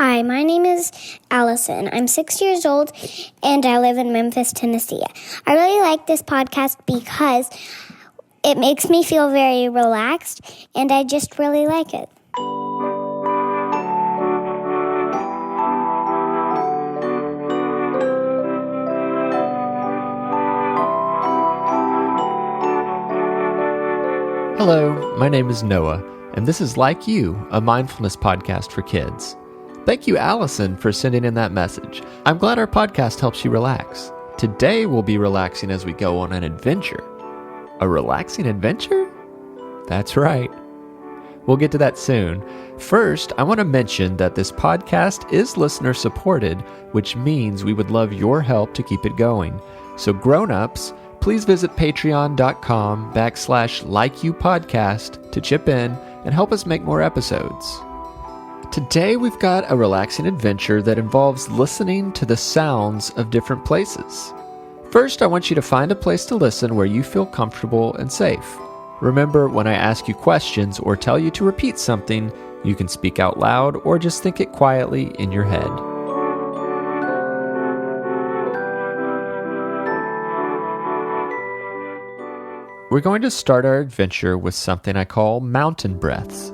Hi, my name is Allison. I'm 6 years old, and I live in Memphis, Tennessee. I really like this podcast because it makes me feel very relaxed, and I just really like it. Hello, my name is Noah, and this is Like You, a mindfulness podcast for kids. Thank you, Allison, for sending in that message. I'm glad our podcast helps you relax. Today we'll be relaxing as we go on an adventure. A relaxing adventure? That's right. We'll get to that soon. First, I want to mention that this podcast is listener supported, which means we would love your help to keep it going. So grown-ups, please visit patreon.com/LikeYouPodcast to chip in and help us make more episodes. Today we've got a relaxing adventure that involves listening to the sounds of different places. First, I want you to find a place to listen where you feel comfortable and safe. Remember, when I ask you questions or tell you to repeat something, you can speak out loud or just think it quietly in your head. We're going to start our adventure with something I call mountain breaths.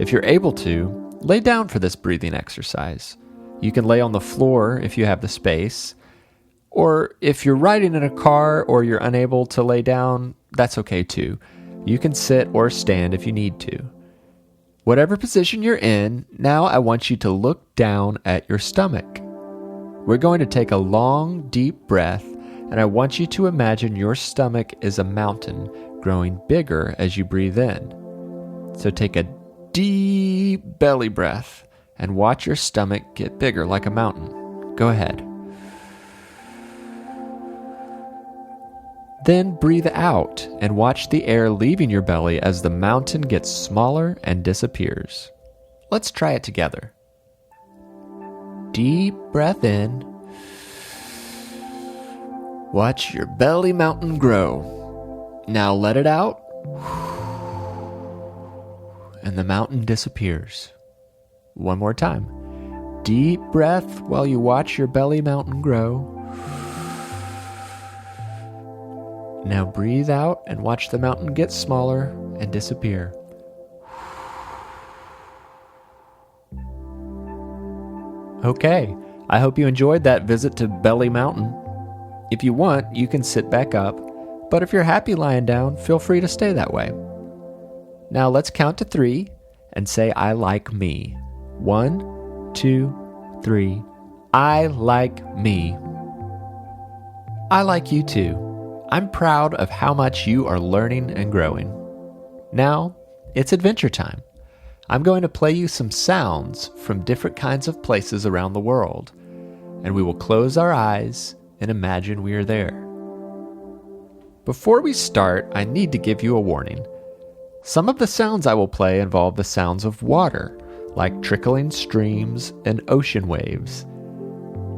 If you're able to, lay down for this breathing exercise. You can lay on the floor if you have the space, or if you're riding in a car or you're unable to lay down, that's okay too. You can sit or stand if you need to. Whatever position you're in, now I want you to look down at your stomach. We're going to take a long, deep breath, and I want you to imagine your stomach is a mountain growing bigger as you breathe in. So take a deep belly breath and watch your stomach get bigger like a mountain. Go ahead. Then breathe out and watch the air leaving your belly as the mountain gets smaller and disappears. Let's try it together. Deep breath in. Watch your belly mountain grow. Now let it out. And the mountain disappears. One more time. Deep breath while you watch your belly mountain grow. Now breathe out and watch the mountain get smaller and disappear. Okay, I hope you enjoyed that visit to Belly Mountain. If you want, you can sit back up, but if you're happy lying down, feel free to stay that way. Now let's count to 3 and say, I like me. 1, 2, 3. I like me. I like you too. I'm proud of how much you are learning and growing. Now, it's adventure time. I'm going to play you some sounds from different kinds of places around the world, and we will close our eyes and imagine we are there. Before we start, I need to give you a warning. Some of the sounds I will play involve the sounds of water, like trickling streams and ocean waves.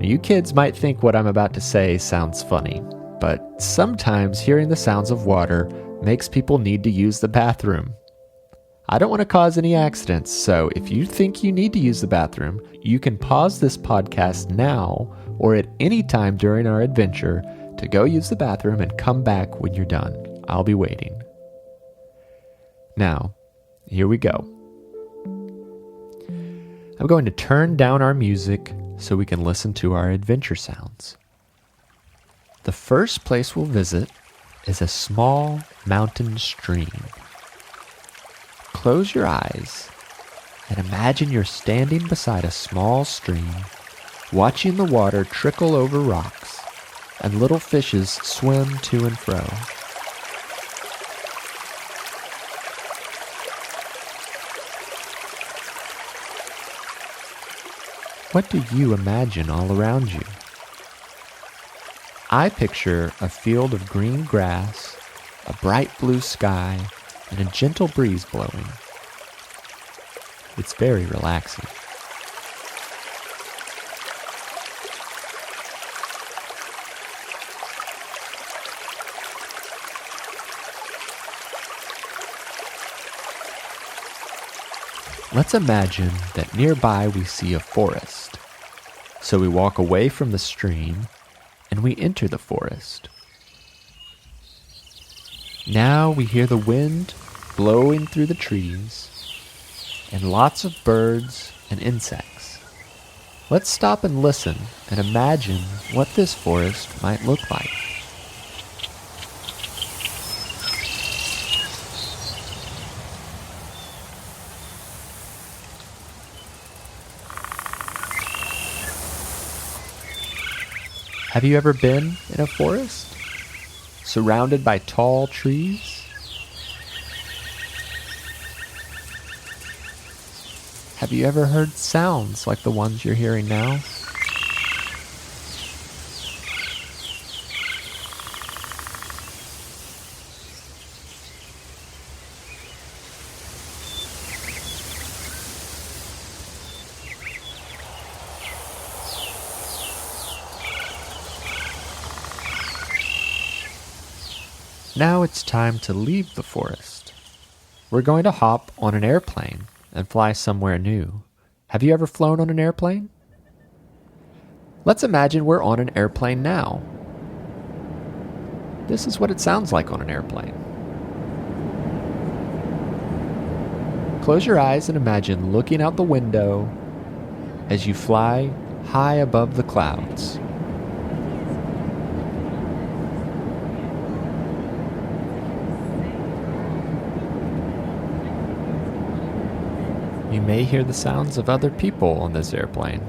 You kids might think what I'm about to say sounds funny, but sometimes hearing the sounds of water makes people need to use the bathroom. I don't want to cause any accidents, so if you think you need to use the bathroom, you can pause this podcast now or at any time during our adventure to go use the bathroom and come back when you're done. I'll be waiting. Now, here we go. I'm going to turn down our music so we can listen to our adventure sounds. The first place we'll visit is a small mountain stream. Close your eyes and imagine you're standing beside a small stream, watching the water trickle over rocks and little fishes swim to and fro. What do you imagine all around you? I picture a field of green grass, a bright blue sky, and a gentle breeze blowing. It's very relaxing. Let's imagine that nearby we see a forest. So we walk away from the stream and we enter the forest. Now we hear the wind blowing through the trees and lots of birds and insects. Let's stop and listen and imagine what this forest might look like. Have you ever been in a forest, surrounded by tall trees? Have you ever heard sounds like the ones you're hearing now? Now it's time to leave the forest. We're going to hop on an airplane and fly somewhere new. Have you ever flown on an airplane? Let's imagine we're on an airplane now. This is what it sounds like on an airplane. Close your eyes and imagine looking out the window as you fly high above the clouds. You may hear the sounds of other people on this airplane.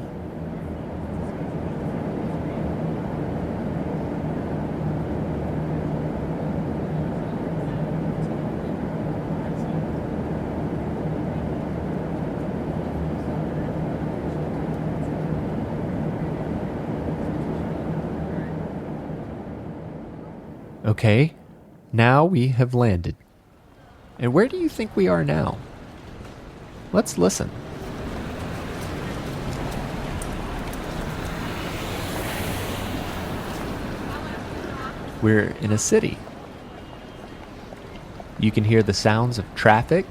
Okay, now we have landed. And where do you think we are now? Let's listen. We're in a city. You can hear the sounds of traffic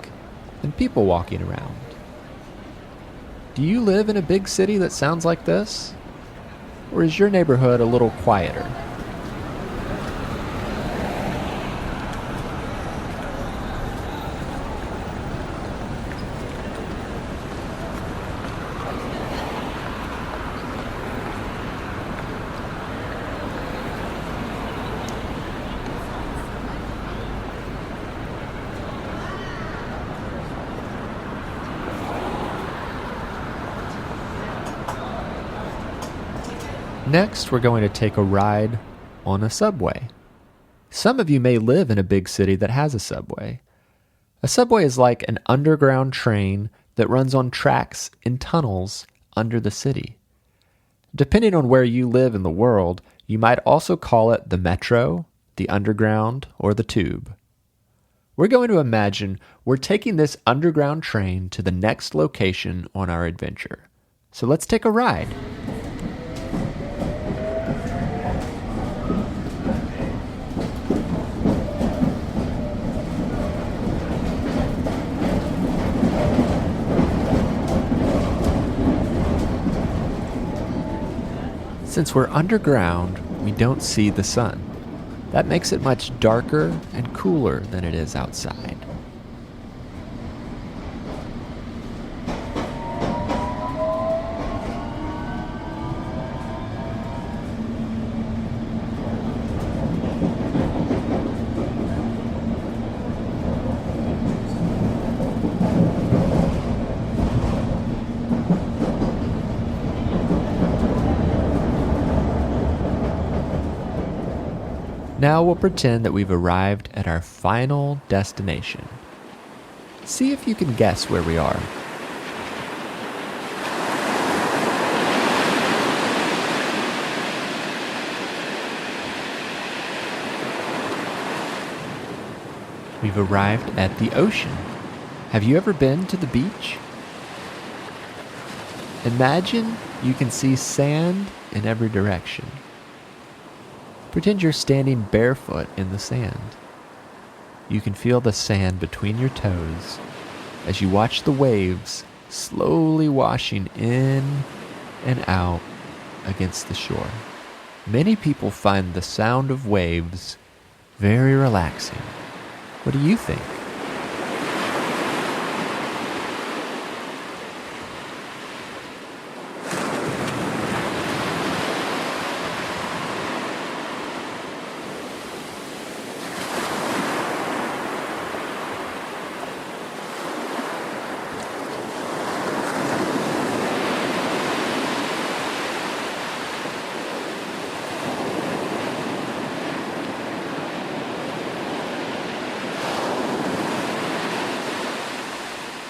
and people walking around. Do you live in a big city that sounds like this? Or is your neighborhood a little quieter? Next, we're going to take a ride on a subway. Some of you may live in a big city that has a subway. A subway is like an underground train that runs on tracks in tunnels under the city. Depending on where you live in the world, you might also call it the metro, the underground, or the tube. We're going to imagine we're taking this underground train to the next location on our adventure. So let's take a ride. Since we're underground, we don't see the sun. That makes it much darker and cooler than it is outside. Now we'll pretend that we've arrived at our final destination. See if you can guess where we are. We've arrived at the ocean. Have you ever been to the beach? Imagine you can see sand in every direction. Pretend you're standing barefoot in the sand. You can feel the sand between your toes as you watch the waves slowly washing in and out against the shore. Many people find the sound of waves very relaxing. What do you think?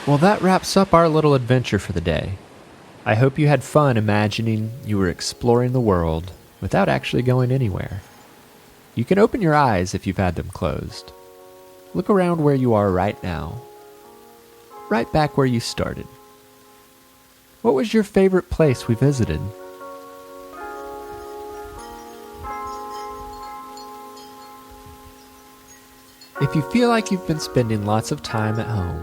Well, that wraps up our little adventure for the day. I hope you had fun imagining you were exploring the world without actually going anywhere. You can open your eyes if you've had them closed. Look around where you are right now, right back where you started. What was your favorite place we visited? If you feel like you've been spending lots of time at home,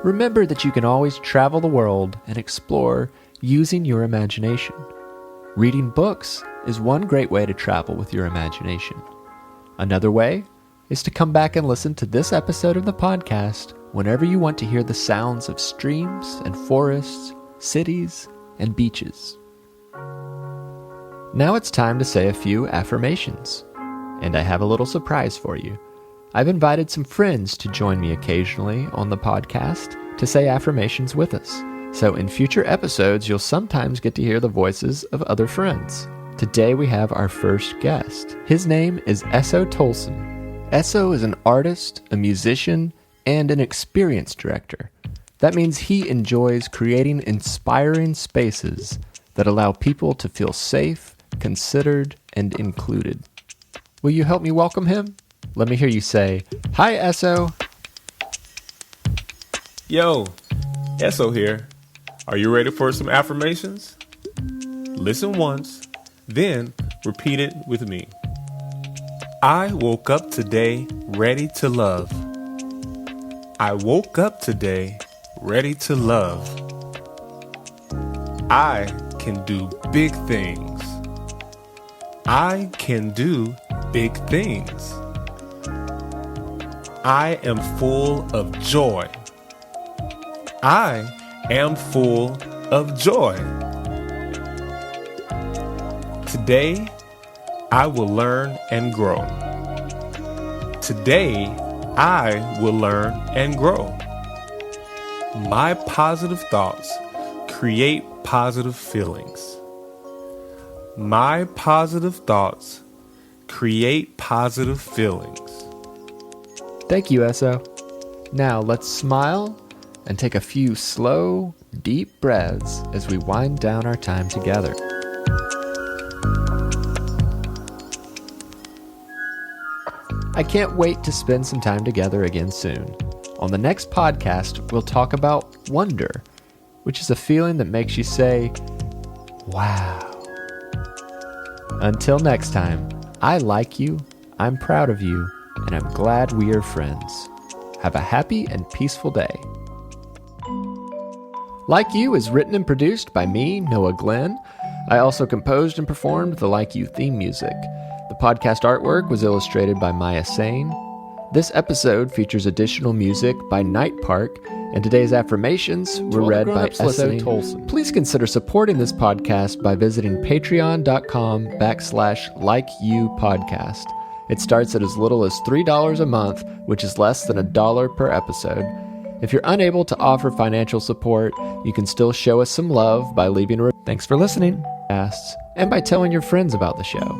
remember that you can always travel the world and explore using your imagination. Reading books is one great way to travel with your imagination. Another way is to come back and listen to this episode of the podcast whenever you want to hear the sounds of streams and forests, cities, and beaches. Now it's time to say a few affirmations. And I have a little surprise for you. I've invited some friends to join me occasionally on the podcast to say affirmations with us. So in future episodes, you'll sometimes get to hear the voices of other friends. Today we have our first guest. His name is Eso Tolson. Eso is an artist, a musician, and an experience director. That means he enjoys creating inspiring spaces that allow people to feel safe, considered, and included. Will you help me welcome him? Let me hear you say, "Hi, Eso." Yo, Eso here. Are you ready for some affirmations? Listen once, then repeat it with me. I woke up today ready to love. I woke up today ready to love. I can do big things. I can do big things. I am full of joy. I am full of joy. Today, I will learn and grow. Today, I will learn and grow. My positive thoughts create positive feelings. My positive thoughts create positive feelings. Thank you, Eso. Now let's smile and take a few slow, deep breaths as we wind down our time together. I can't wait to spend some time together again soon. On the next podcast, we'll talk about wonder, which is a feeling that makes you say, wow. Until next time, I like you, I'm proud of you, and I'm glad we are friends. Have a happy and peaceful day. Like You is written and produced by me, Noah Glenn. I also composed and performed the Like You theme music. The podcast artwork was illustrated by Mia Saine. This episode features additional music by Night Park, and today's affirmations were read by Eso Tolson. Please consider supporting this podcast by visiting patreon.com/likeyoupodcast. It starts at as little as $3 a month, which is less than $1 per episode. If you're unable to offer financial support, you can still show us some love by leaving a review. Thanks for listening, and by telling your friends about the show.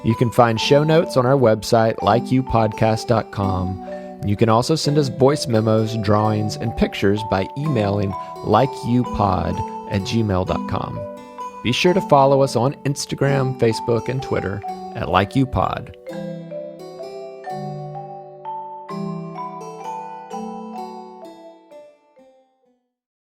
You can find show notes on our website, likeyoupodcast.com. You can also send us voice memos, drawings, and pictures by emailing likeyoupod@gmail.com. Be sure to follow us on Instagram, Facebook, and Twitter at LikeYouPod.